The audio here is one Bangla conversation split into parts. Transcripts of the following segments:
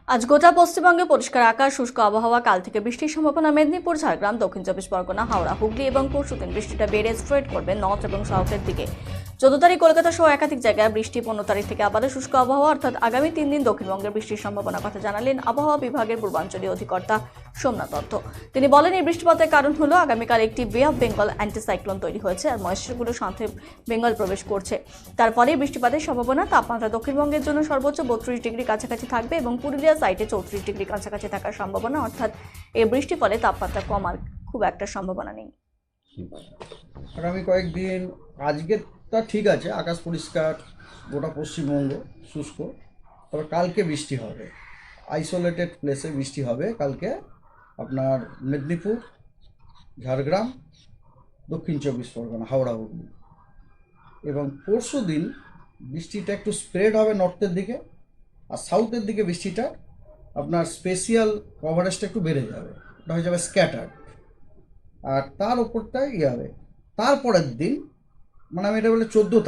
আজ গোটা পশ্চিমবঙ্গে পরিষ্কার আকাশ, শুষ্ক আবহাওয়া। কাল থেকে বৃষ্টির সম্ভাবনা মেদিনীপুর, ঝাড়গ্রাম, দক্ষিণ চব্বিশ পরগনা, হাওড়া, হুগলি এবং পরশুদিন বৃষ্টিটা বেড়ে স্প্রেড করবে নর্থ এবং সাউথের দিকে। 14 তারিখ কলকাতা সহ একাধিক জায়গায় বৃষ্টি। 15 তারিখ থেকে আবারও শুষ্ক আবহাওয়া, অর্থাৎ আগামী 3 দিন দক্ষিণবঙ্গের বৃষ্টির সম্ভাবনার কথা জানালেন আবহাওয়া বিভাগের পূর্বাঞ্চলীয় অধিকর্তা সোমনাথ দত্ত। তিনি বলেন, এই বৃষ্টিপাতের কারণ হলো আগামীকাল একটি বে অফ বেঙ্গল অ্যান্টিসাইক্লোন তৈরি হয়েছে আর ময়েশ্চারগুলো সাথে বেঙ্গল প্রবেশ করছে। তার ফলে বৃষ্টিপাতের সম্ভাবনা। তাপমাত্রা দক্ষিণবঙ্গের জন্য সর্বোচ্চ 32 ডিগ্রি কাছাকাছি থাকবে এবং পুরুলিয়া সাইটে 34 ডিগ্রি কাছাকাছি থাকার সম্ভাবনা। অর্থাৎ এই বৃষ্টির ফলে তাপমাত্রা কমার খুব একটা সম্ভাবনা নেই। আগামী কয়েকদিন আজকেরটা ঠিক আছে, আকাশ পরিষ্কার, গোটা পশ্চিমবঙ্গ শুষ্ক। তবে কালকে বৃষ্টি হবে, আইসোলেটেড প্লেসে বৃষ্টি হবে কালকে আপনার মেদিনীপুর, ঝাড়গ্রাম, দক্ষিণ চব্বিশ পরগনা, হাওড়া, হুগলি। এবং পরশু দিন বৃষ্টিটা একটু স্প্রেড হবে নর্থের দিকে, আর সাউথের দিকে বৃষ্টিটা আপনার স্পেশিয়াল কভারেজটা একটু বেড়ে যাবে, ওটা হয়ে যাবে স্ক্যাটার্ড। আর তার ওপরটাই হবে তারপরের দিন, মানে আমি এটা বলে 14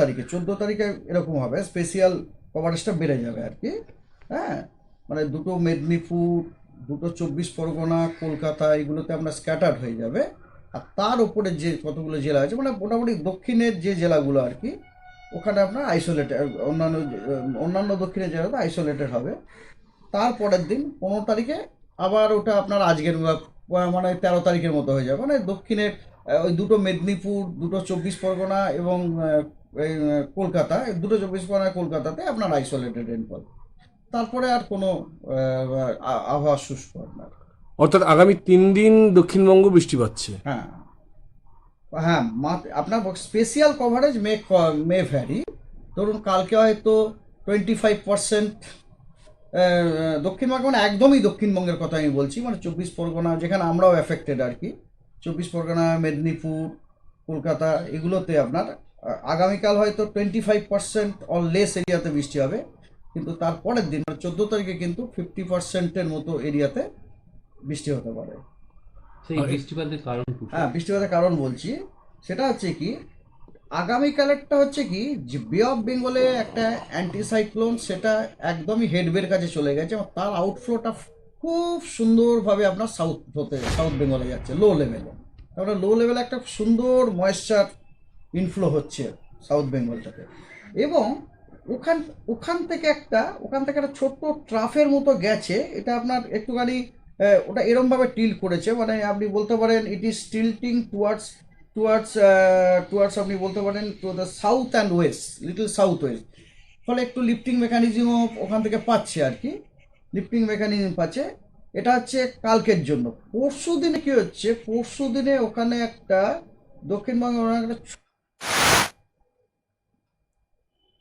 তারিখে এরকম হবে, স্পেশিয়াল কভারেজটা বেড়ে যাবে আর কি। হ্যাঁ, মানে দুটো মেদিনীপুর, দুটো চব্বিশ পরগনা, কলকাতা, এগুলোতে আপনার স্ক্যাটার্ড হয়ে যাবে। আর তার উপরে যে কতগুলো জেলা আছে, মানে মোটামুটি দক্ষিণের যে জেলাগুলো আর কি, ওখানে আপনার আইসোলেটেড, অন্যান্য দক্ষিণের জেলাতে আইসোলেটেড হবে। তারপরের দিন 15 তারিখে আবার ওটা আপনার আজকের মানে 13 তারিখের মতো হয়ে যাবে, মানে দক্ষিণের ওই দুটো মেদিনীপুর, দুটো চব্বিশ পরগনা এবং এই কলকাতা, দুটো চব্বিশ পরগনা কলকাতাতে আপনার আইসোলেটেড রেনফল। তারপরে আর কোনো আবহাওয়া শুষ্ক আপনার। অর্থাৎ আগামী 3 দিন দক্ষিণবঙ্গ বৃষ্টি পাচ্ছে। হ্যাঁ হ্যাঁ, আপনার স্পেশিয়াল কভারেজ মে ভ্যারি। ধরুন কালকে হয়তো 25% দক্ষিণবঙ্গ, মানে একদমই দক্ষিণবঙ্গের কথা আমি বলছি, মানে চব্বিশ পরগনা যেখানে আমরাও এফেক্টেড আর কি, চব্বিশ পরগনা, মেদিনীপুর, কলকাতা, এগুলোতে আপনার আগামীকাল হয়তো 25% অর লেস এরিয়াতে বৃষ্টি হবে। কিন্তু তারপরের দিন মানে 14 তারিখে কিন্তু 50%-এর মতো এরিয়াতে বৃষ্টি হতে পারে। সেই বৃষ্টিপাতের কারণ কি? হ্যাঁ, বৃষ্টিপাতের কারণ বলছি, সেটা হচ্ছে কি, আগামীকালেরটা হচ্ছে কি, যে বে অফ বেঙ্গলে একটা অ্যান্টিসাইক্লোন, সেটা একদমই হেডবের কাছে চলে গেছে এবং তার আউটফ্লোটা খুব সুন্দরভাবে আপনার সাউথ বেঙ্গলে যাচ্ছে, লো লেভেলে। তারপরে লো লেভেলে একটা সুন্দর ময়েশ্চার ইনফ্লো হচ্ছে সাউথ বেঙ্গলটাতে। এবং ওখান ওখান থেকে একটা ছোট্ট ট্রাফের মতো গেছে, এটা আপনার একটুখানি ওটা এরমভাবে টিল্ট করেছে, মানে আপনি বলতে পারেন ইট ইজ টিল্টিং টুয়ার্ডস আপনি বলতে পারেন to the south and West, little south West. ফলে একটু লিফটিং মেকানিজমও ওখান থেকে পাচ্ছে আর কি, লিফটিং মেকানিজম পাচ্ছে। এটা হচ্ছে কালকের জন্য। পরশু দিনে কী হচ্ছে, পরশু দিনে ওখানে একটা দক্ষিণবঙ্গের একটা